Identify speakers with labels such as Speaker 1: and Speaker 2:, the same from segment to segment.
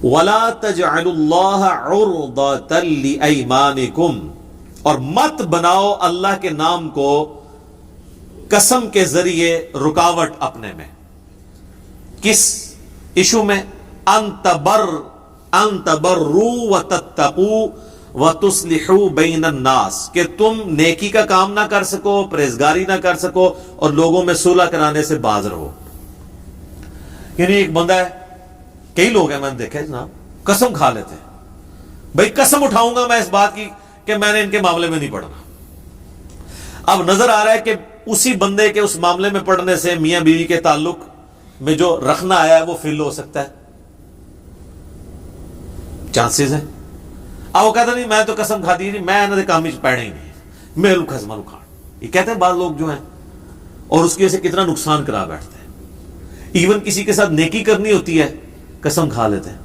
Speaker 1: وَلَا تَجْعَلُوا اللَّهَ عُرْضَةً لِأَيْمَانِكُمْ، اور مت بناؤ اللہ کے نام کو قسم کے ذریعے رکاوٹ اپنے میں. کس ایشو میں؟ ان تبروا وتتقوا وتصلحوا بین الناس، کہ تم نیکی کا کام نہ کر سکو، پرہیزگاری نہ کر سکو، اور لوگوں میں صلح کرانے سے باز رہو. یعنی ایک بندہ ہے، کئی لوگ ہیں میں نے دیکھا جناب، قسم کھا لیتے ہیں، بھائی قسم اٹھاؤں گا میں اس بات کی کہ میں نے ان کے معاملے میں نہیں پڑھنا. اب نظر آ رہا ہے کہ اسی بندے کے اس معاملے میں پڑھنے سے میاں بیوی کے تعلق میں جو رکھنا آیا ہے وہ فیل ہو سکتا ہے، چانسز ہیں. اب وہ کہتا نہیں میں تو قسم کھاتی نہیں، میں انہوں نے کام پڑھنا ہی نہیں، میرے قسم اکھاڑ، یہ کہتے ہیں بعض لوگ جو ہیں، اور اس کی وجہ سے کتنا نقصان کرا بیٹھتے ہیں. ایون کسی کے ساتھ نیکی کرنی ہوتی ہے قسم کھا لیتے ہیں.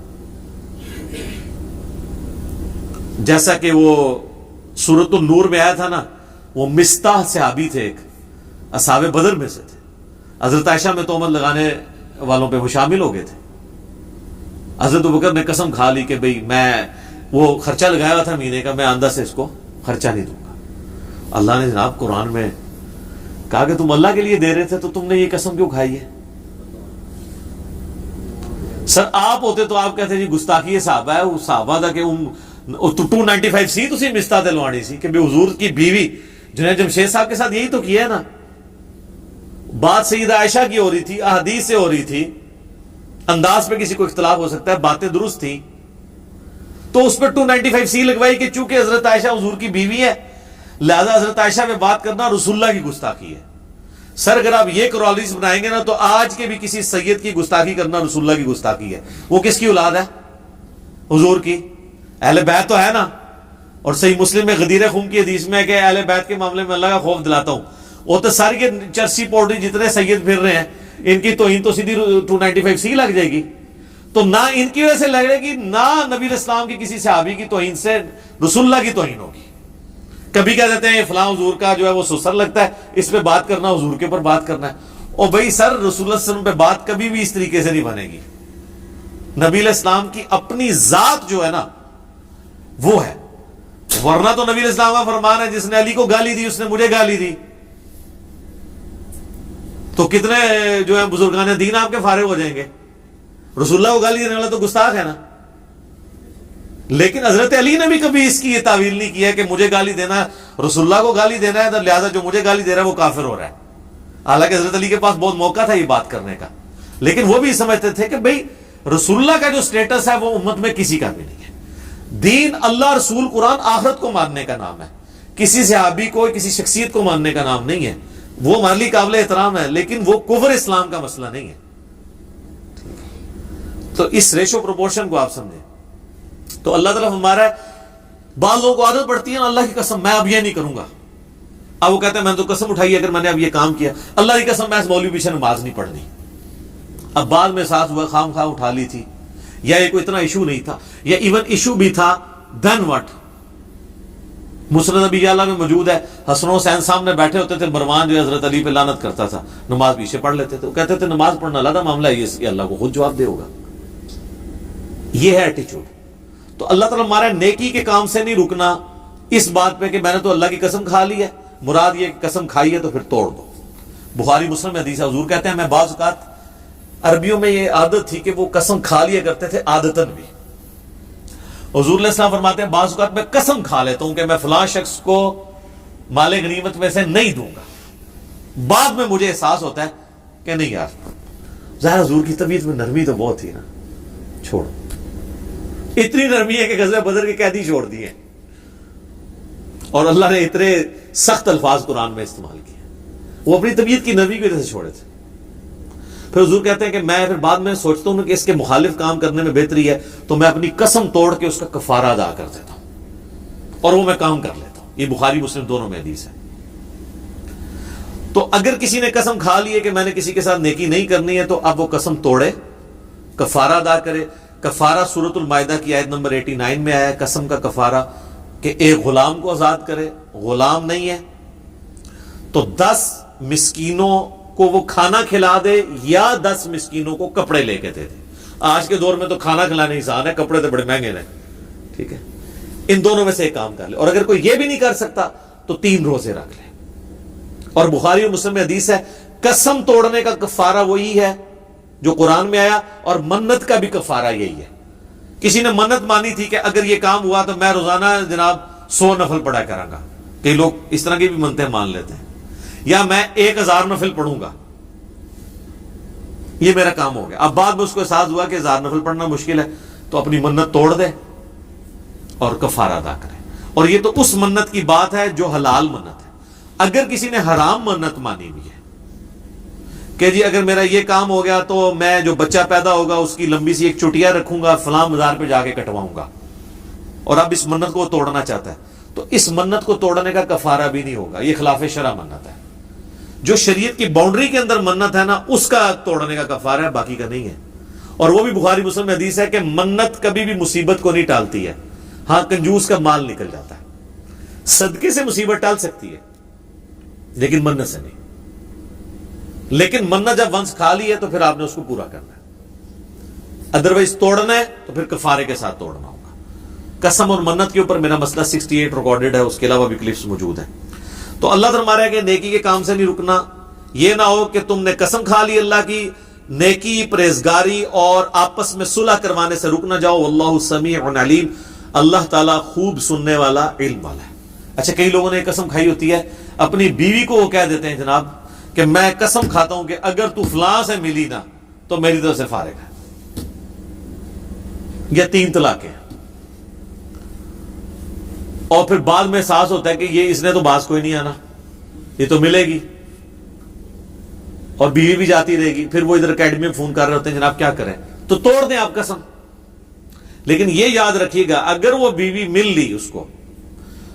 Speaker 1: جیسا کہ وہ سورۃ النور میں آیا تھا نا، وہ مستح صحابی تھے، ایک اصحاب بدر میں سے تھے، حضرت عائشہ میں تہمت لگانے والوں پہ وہ شامل ہو گئے تھے. حضرت ابوبکر نے قسم کھا لی کہ بھئی میں وہ خرچہ لگایا ہوا تھا مہینے کا، میں آندہ سے اس کو خرچہ نہیں دوں گا. اللہ نے جناب قرآن میں کہا کہ تم اللہ کے لیے دے رہے تھے تو تم نے یہ قسم کیوں کھائی ہے؟ سر آپ ہوتے تو آپ کہتے جی گستاخی صحابہ ہے، وہ صحابہ دا کہ 295 سی تسی مستہ دلوانی سی کہ بے حضور کی بیوی جنید جمشید صاحب کے ساتھ یہی تو کیا ہے نا. بات سیدہ عائشہ کی ہو رہی تھی، احادیث سے ہو رہی تھی، انداز پہ کسی کو اختلاف ہو سکتا ہے، باتیں درست تھیں، تو اس پہ 295 سی لگوائی کہ چونکہ حضرت عائشہ حضور کی بیوی ہے لہذا حضرت عائشہ میں بات کرنا رسول اللہ کی گستاخی ہے. سر اگر آپ یہ کرالس بنائیں گے نا تو آج کے بھی کسی سید کی گستاخی کرنا رسول اللہ کی گستاخی ہے. وہ کس کی اولاد ہے؟ حضور کی، اہل بیت تو ہے نا. اور صحیح مسلم میں غدیر خون کی حدیث میں ہے کہ اہل بیت کے معاملے میں اللہ کا خوف دلاتا ہوں. وہ تو ساری کے چرسی پوٹری جتنے سید پھر رہے ہیں ان کی توہین تو سیدھی 295 سی لگ جائے گی. تو نہ ان کی وجہ سے لگے گی، نہ نبی اسلام کی کسی صحابی کی توہین سے رسول اللہ کی توہین ہوگی. کبھی کہہ دیتے ہیں فلاں حضور کا جو ہے وہ سسر لگتا ہے، اس پہ بات کرنا حضور کے اوپر بات کرنا ہے. اور بھائی سر رسول اللہ صلی اللہ علیہ وسلم پہ بات کبھی بھی اس طریقے سے نہیں بنے گی. نبی علیہ السلام کی اپنی ذات جو ہے نا وہ ہے، ورنہ تو نبی علیہ السلام کا فرمان ہے جس نے علی کو گالی دی اس نے مجھے گالی دی. تو کتنے جو ہے بزرگان دین آپ کے فارغ ہو جائیں گے. رسول اللہ کو گالی دینے والا تو گستاخ ہے نا. لیکن حضرت علی نے بھی کبھی اس کی یہ تعویل نہیں کیا کہ مجھے گالی دینا ہے، رسول اللہ کو گالی دینا ہے تو لہذا جو مجھے گالی دے رہا ہے وہ کافر ہو رہا ہے. حالانکہ حضرت علی کے پاس بہت موقع تھا یہ بات کرنے کا، لیکن وہ بھی سمجھتے تھے کہ بھئی رسول اللہ کا جو سٹیٹس ہے وہ امت میں کسی کا بھی نہیں ہے. دین اللہ، رسول، قرآن آخرت کو ماننے کا نام ہے، کسی صحابی کو کسی شخصیت کو ماننے کا نام نہیں ہے. وہ ہمارے لیے قابل احترام ہے لیکن وہ کفر اسلام کا مسئلہ نہیں ہے. تو اس ریشو پروپورشن کو آپ سمجھیں. تو اللہ تعالیٰ ہمارا بعض لوگوں کو عادت پڑتی ہے نا، اللہ کی قسم میں اب یہ نہیں کروں گا. اب وہ کہتے ہیں میں تو قسم اٹھائی اگر میں نے اب یہ کام کیا، اللہ کی قسم میں اس مولوی پیچھے نماز نہیں پڑھنی. اب بعد میں ساتھ ہوا خام خواہ اٹھا لی تھی، یا یہ کوئی اتنا ایشو نہیں تھا، یا ایون ایشو بھی تھا، دین وٹ. مسند ابی یعلا میں موجود ہے، حسن و حسین سامنے بیٹھے ہوتے تھے، مروان جو حضرت علی پہ لعنت کرتا تھا، نماز پیچھے پڑھ لیتے تھے. وہ کہتے تھے نماز پڑھنا علیحدہ معاملہ ہے، یہ اللہ کو خود جواب دے ہوگا. یہ ہے ایٹیچیوڈ. تو اللہ تعالیٰ ہمارا نیکی کے کام سے نہیں رکنا اس بات پہ کہ میں نے تو اللہ کی قسم کھا لی ہے. مراد یہ قسم کھائی ہے تو پھر توڑ دو. بخاری مسلم میں حدیث ہے، حضور کہتے ہیں میں بعض اوقات عربیوں میں یہ عادت تھی کہ وہ قسم کھا لیا کرتے تھے عادتاً بھی. حضور علیہ السلام فرماتے ہیں بعض اوقات میں قسم کھا لیتا ہوں کہ میں فلاں شخص کو مال غنیمت میں سے نہیں دوں گا، بعد میں مجھے احساس ہوتا ہے کہ نہیں یار ظاہر حضور کی طبیعت میں نرمی تو بہت تھی نا، چھوڑ. اتنی نرمی ہے کہ غزوہ بدر کے قیدی چھوڑ دیے، اور اللہ نے اتنے سخت الفاظ قرآن میں استعمال کیے. وہ اپنی طبیعت کی نرمی کی وجہ سے چھوڑے تھے. پھر حضور کہتے ہیں کہ میں پھر بعد میں سوچتا ہوں کہ اس کے مخالف کام کرنے میں بہتری ہے تو میں اپنی قسم توڑ کے اس کا کفارہ ادا کر دیتا ہوں اور وہ میں کام کر لیتا ہوں. یہ بخاری مسلم دونوں میں حدیث ہے. تو اگر کسی نے قسم کھا لی ہے کہ میں نے کسی کے ساتھ نیکی نہیں کرنی ہے تو اب وہ قسم توڑے، کفارہ ادا کرے. کفارہ سورۃ المائدہ کی آیت نمبر 89 میں آیا ہے قسم کا کفارہ کہ ایک غلام کو آزاد کرے. غلام نہیں ہے تو 10 مسکینوں کو وہ کھانا کھلا دے یا 10 مسکینوں کو کپڑے لے کے دے دے. آج کے دور میں تو کھانا کھلانا آسان ہے، کپڑے تو بڑے مہنگے ہیں، ٹھیک ہے، ان دونوں میں سے ایک کام کر لے. اور اگر کوئی یہ بھی نہیں کر سکتا تو 3 روزے رکھ لے. اور بخاری اور مسلم میں حدیث ہے قسم توڑنے کا کفارہ وہی ہے جو قرآن میں آیا، اور منت کا بھی کفارہ یہی ہے. کسی نے منت مانی تھی کہ اگر یہ کام ہوا تو میں روزانہ جناب 100 نفل پڑھا کروں گا. کئی لوگ اس طرح کی بھی منتیں مان لیتے ہیں. یا میں 1000 نفل پڑھوں گا، یہ میرا کام ہو گیا. اب بعد میں اس کو احساس ہوا کہ 1000 نفل پڑھنا مشکل ہے، تو اپنی منت توڑ دے اور کفارہ ادا کرے. اور یہ تو اس منت کی بات ہے جو حلال منت ہے. اگر کسی نے حرام منت مانی ہوئی ہے کہ جی اگر میرا یہ کام ہو گیا تو میں جو بچہ پیدا ہوگا اس کی لمبی سی ایک چٹیا رکھوں گا، فلاں مزار پہ جا کے کٹواؤں گا، اور اب اس منت کو توڑنا چاہتا ہے، تو اس منت کو توڑنے کا کفارہ بھی نہیں ہوگا. یہ خلاف شرع منت ہے. جو شریعت کی باؤنڈری کے اندر منت ہے نا، اس کا توڑنے کا کفارہ ہے، باقی کا نہیں ہے. اور وہ بھی بخاری مسلم میں حدیث ہے کہ منت کبھی بھی مصیبت کو نہیں ٹالتی ہے. ہاں کنجوس کا مال نکل جاتا ہے، صدقے سے مصیبت ٹال سکتی ہے لیکن منت سے نہیں. لیکن منت جب ونس کھا لی ہے تو پھر آپ نے اس کو پورا کرنا ہے. ادروائز توڑنا ہے تو پھر کفارے کے ساتھ توڑنا ہوگا. قسم اور منت کے اوپر میرا مسئلہ 68 ریکارڈڈ ہے، اس کے علاوہ بھی کلپس موجود ہیں. تو اللہ فرما رہا ہے کہ نیکی کے کام سے نہیں رکنا. یہ نہ ہو کہ تم نے قسم کھا لی اللہ کی، نیکی، پرہیزگاری اور آپس میں صلح کروانے سے رک نہ جاؤ. واللہ سمیع علیم، اللہ تعالیٰ خوب سننے والا، علم والا ہے. اچھا، کئی لوگوں نے ایک قسم کھائی ہوتی ہے، اپنی بیوی کو وہ کہہ دیتے ہیں جناب کہ میں قسم کھاتا ہوں کہ اگر تو فلاں سے ملی نا تو میری طرف سے فارغ ہے. یا 3 طلاقیں. اور پھر بعد میں احساس ہوتا ہے کہ یہ اس نے تو باز کوئی نہیں آنا، یہ تو ملے گی، اور بیوی بھی جاتی رہے گی. پھر وہ ادھر اکیڈمی میں فون کر رہے ہوتے ہیں جناب کیا کریں، تو توڑ دیں آپ قسم. لیکن یہ یاد رکھیے گا اگر وہ بیوی مل لی اس کو،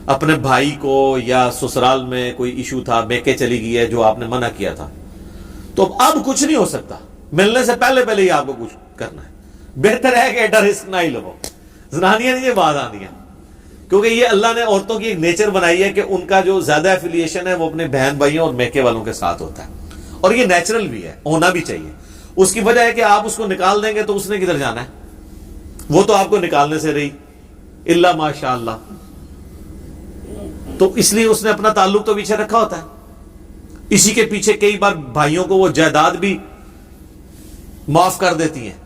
Speaker 1: اپنے بھائی کو، یا سسرال میں کوئی ایشو تھا، میکے چلی گئی ہے جو آپ نے منع کیا تھا، تو اب کچھ نہیں ہو سکتا. ملنے سے پہلے پہلے ہی آپ کو کچھ کرنا ہے. بہتر ہے کہ ایڈا رسک نہ ہی لو. زنانیاں نہیں یہ بات آنی ہے، کیونکہ یہ اللہ نے عورتوں کی ایک نیچر بنائی ہے کہ ان کا جو زیادہ ایفیلیشن ہے وہ اپنے بہن بھائیوں اور میکے والوں کے ساتھ ہوتا ہے. اور یہ نیچرل بھی ہے، ہونا بھی چاہیے. اس کی وجہ ہے کہ آپ اس کو نکال دیں گے تو اس نے کدھر جانا ہے؟ وہ تو آپ کو نکالنے سے رہی الا ماشاء اللہ. تو اس لیے اس نے اپنا تعلق تو پیچھے رکھا ہوتا ہے. اسی کے پیچھے کئی بار بھائیوں کو وہ جائیداد بھی معاف کر دیتی ہیں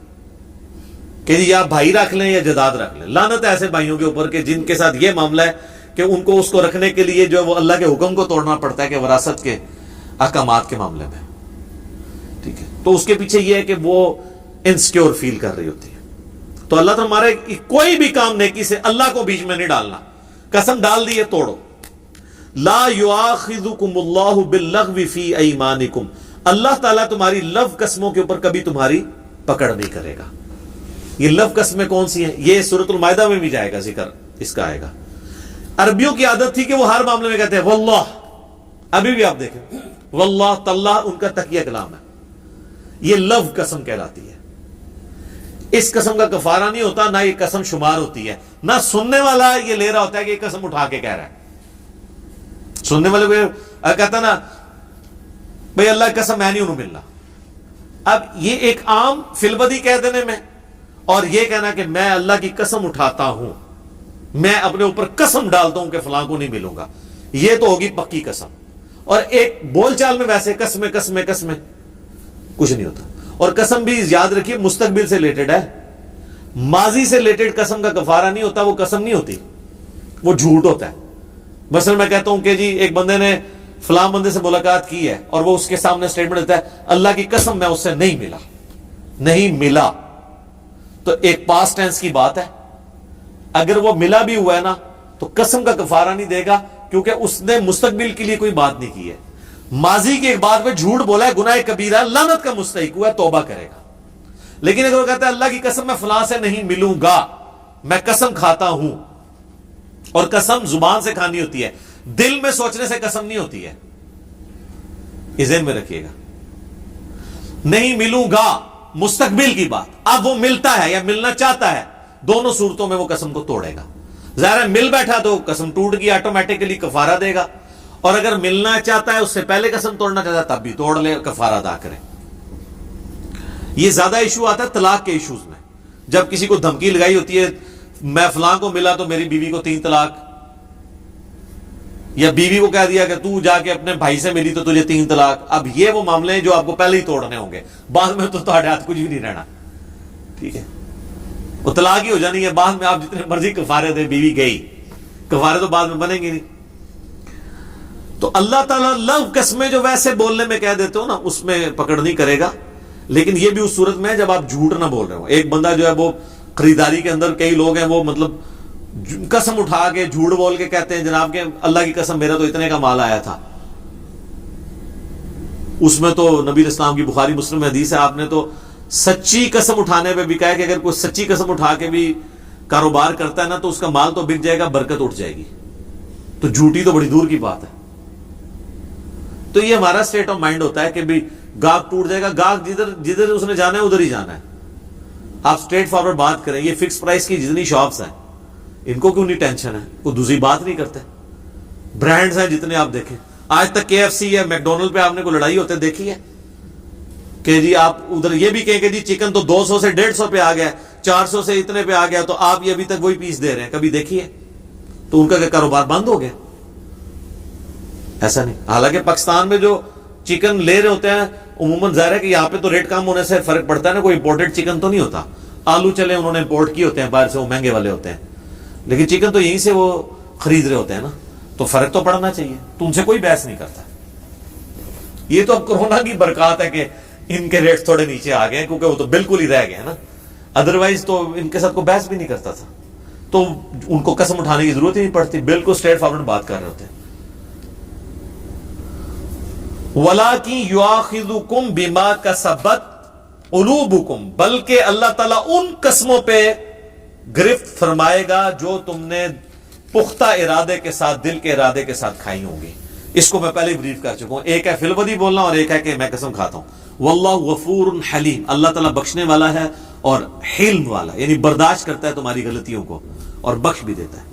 Speaker 1: کہ جی یا بھائی رکھ لیں یا جائیداد رکھ لیں. لعنت ہے ایسے بھائیوں کے اوپر کہ جن کے ساتھ یہ معاملہ ہے کہ ان کو اس کو رکھنے کے لیے جو وہ اللہ کے حکم کو توڑنا پڑتا ہے کہ وراثت کے احکامات کے معاملے میں. ٹھیک ہے، تو اس کے پیچھے یہ ہے کہ وہ انسیکیور فیل کر رہی ہوتی ہے. تو اللہ تو ہمارے کوئی بھی کام نیکی سے اللہ کو بیچ میں نہیں ڈالنا. قسم ڈال دی ہے توڑو. لا یؤاخذکم اللہ باللغو فی ایمانکم، اللہ تعالیٰ تمہاری لو قسموں کے اوپر کبھی تمہاری پکڑ نہیں کرے گا. یہ لو قسمیں کون سی ہیں؟ یہ سورۃ المائدہ میں بھی جائے گا، ذکر اس کا آئے گا. عربیوں کی عادت تھی کہ وہ ہر معاملے میں کہتے ہیں واللہ. ابھی بھی آپ دیکھیں واللہ تاللہ ان کا تقیہ کلام ہے. یہ لو قسم کہلاتی ہے. اس قسم کا کفارہ نہیں ہوتا، نہ یہ قسم شمار ہوتی ہے، نہ سننے والا یہ لے رہا ہوتا ہے کہ یہ قسم اٹھا کے کہہ رہا ہے. سننے والے کو کہتا نا بھئی اللہ کی قسم میں نہیں انہوں ملنا. اب یہ ایک عام فلبدی کہہ دینے میں اور یہ کہنا کہ میں اللہ کی قسم اٹھاتا ہوں، میں اپنے اوپر قسم ڈالتا ہوں کہ فلاں کو نہیں ملوں گا، یہ تو ہوگی پکی قسم. اور ایک بول چال میں ویسے قسمیں قسمیں قسمیں کچھ نہیں ہوتا. اور قسم بھی یاد رکھیے مستقبل سے ریلیٹڈ ہے، ماضی سے ریلیٹڈ قسم کا کفارہ نہیں ہوتا. وہ قسم نہیں ہوتی، وہ جھوٹ ہوتا ہے. مثلا میں کہتا ہوں کہ جی ایک بندے نے فلاں بندے سے ملاقات کی ہے اور وہ اس کے سامنے سٹیٹمنٹ دیتا ہے اللہ کی قسم میں اس سے نہیں ملا، تو ایک پاسٹ ٹینس کی بات ہے. اگر وہ ملا بھی ہوا ہے نا تو قسم کا کفارہ نہیں دے گا، کیونکہ اس نے مستقبل کے لیے کوئی بات نہیں کی ہے. ماضی کی ایک بات پہ جھوٹ بولا ہے، گناہ کبیرہ، لعنت کا مستحق ہوا ہے، توبہ کرے گا. لیکن اگر وہ کہتا ہے اللہ کی قسم میں فلاں سے نہیں ملوں گا، میں قسم کھاتا ہوں، اور قسم زبان سے کھانی ہوتی ہے، دل میں سوچنے سے قسم نہیں ہوتی ہے، یہ ذہن میں رکھیے گا. نہیں ملوں گا مستقبل کی بات. اب وہ ملتا ہے یا ملنا چاہتا ہے، دونوں صورتوں میں وہ قسم کو توڑے گا. ظاہر ہے مل بیٹھا تو قسم ٹوٹ گئی، آٹومیٹکلی کفارہ دے گا. اور اگر ملنا چاہتا ہے، اس سے پہلے قسم توڑنا چاہتا ہے، تب بھی توڑ لے، کفارہ ادا کرے. یہ زیادہ ایشو آتا ہے طلاق کے ایشوز میں. جب کسی کو دھمکی لگائی ہوتی ہے میں فلاں کو ملا تو میری بیوی کو 3 طلاق، یا بیوی کو کہہ دیا کہ تو جا کے اپنے بھائی سے ملی تو تجھے 3 طلاق. اب یہ وہ معاملے ہیں جو آپ کو پہلے ہی توڑنے ہوں گے، بعد میں تو تمہارے ہاتھ کچھ بھی نہیں رہنا. ٹھیک ہے، وہ طلاق ہی ہو جانی ہے. بعد میں آپ جتنے مرضی کفارے دیں، بیوی گئی، کفارے تو بعد میں بنیں گے نہیں. تو اللہ تعالیٰ لو قسمیں جو ویسے بولنے میں کہہ دیتے ہو نا، اس میں پکڑ نہیں کرے گا. لیکن یہ بھی اس صورت میں ہے جب آپ جھوٹ نہ بول رہے ہو. ایک بندہ جو ہے وہ خریداری کے اندر، کئی لوگ ہیں وہ مطلب قسم اٹھا کے جھوٹ بول کے کہتے ہیں جناب کہ اللہ کی قسم میرا تو اتنے کا مال آیا تھا. اس میں تو نبی اسلام کی بخاری مسلم میں حدیث ہے، آپ نے تو سچی قسم اٹھانے پہ بھی کہا کہ اگر کوئی سچی قسم اٹھا کے بھی کاروبار کرتا ہے نا تو اس کا مال تو بک جائے گا، برکت اٹھ جائے گی. تو جھوٹی تو بڑی دور کی بات ہے. تو یہ ہمارا سٹیٹ آف مائنڈ ہوتا ہے کہ بھی گاہک ٹوٹ جائے گا، گاہک جدھر اس نے جانا ہے ادھر ہی جانا ہے. آپ سٹریٹ فارورڈ بات کریں. یہ فکس پرائس کی جتنی شاپس ہیں ان کو کیوں نہیں ٹینشن ہے، کوئی دوسری بات نہیں کرتے. برانڈز ہیں جتنے آپ دیکھیں، آج تک KFC یا میکڈونلڈ پہ آپ نے کوئی لڑائی ہوتے دیکھی ہے کہ جی آپ ادھر یہ بھی کہیں کہ جی چکن تو 200 سے 150 پہ آ گیا، 400 سے اتنے پہ آ گیا تو آپ یہ ابھی تک وہی پیس دے رہے ہیں، کبھی دیکھیے؟ تو ان کا کیا کاروبار بند ہو گیا؟ ایسا نہیں. حالانکہ پاکستان میں جو چکن لے رہے ہوتے ہیں عموماً ظاہر ہے کہ یہاں پہ تو ریٹ کم ہونے سے فرق پڑتا ہے نا، کوئی امپورٹڈ چکن تو نہیں ہوتا. آلو چلے انہوں نے امپورٹ کیے ہوتے ہیں باہر سے، وہ مہنگے والے ہوتے ہیں، لیکن چکن تو یہیں سے وہ خرید رہے ہوتے ہیں نا. تو فرق تو پڑنا چاہیے. تو ان سے کوئی بحث نہیں کرتا. یہ تو اب کورونا کی برکات ہے کہ ان کے ریٹ تھوڑے نیچے آ گئے کیونکہ وہ تو بالکل ہی رہ گئے نا. ادروائز تو ان کے ساتھ کوئی بحث بھی نہیں کرتا تھا. تو ان کو قسم اٹھانے کی ضرورت ہی نہیں پڑتی، بالکل اسٹریٹ فارورڈ بات کر رہے ہوتے ہیں. وَلَٰكِن يُؤَاخِذُكُم بِمَا كَسَبَتْ قُلُوبُكُم، بلکہ اللہ تعالیٰ ان قسموں پہ گرفت فرمائے گا جو تم نے پختہ ارادے کے ساتھ، دل کے ارادے کے ساتھ کھائی ہوں گی. اس کو میں پہلے بریف کر چکا ہوں. ایک ہے فی الودی بولنا اور ایک ہے کہ میں قسم کھاتا ہوں. واللہ غفور حلیم، اللہ تعالیٰ بخشنے والا ہے اور حلم والا، یعنی برداشت کرتا ہے تمہاری غلطیوں کو اور بخش بھی دیتا ہے.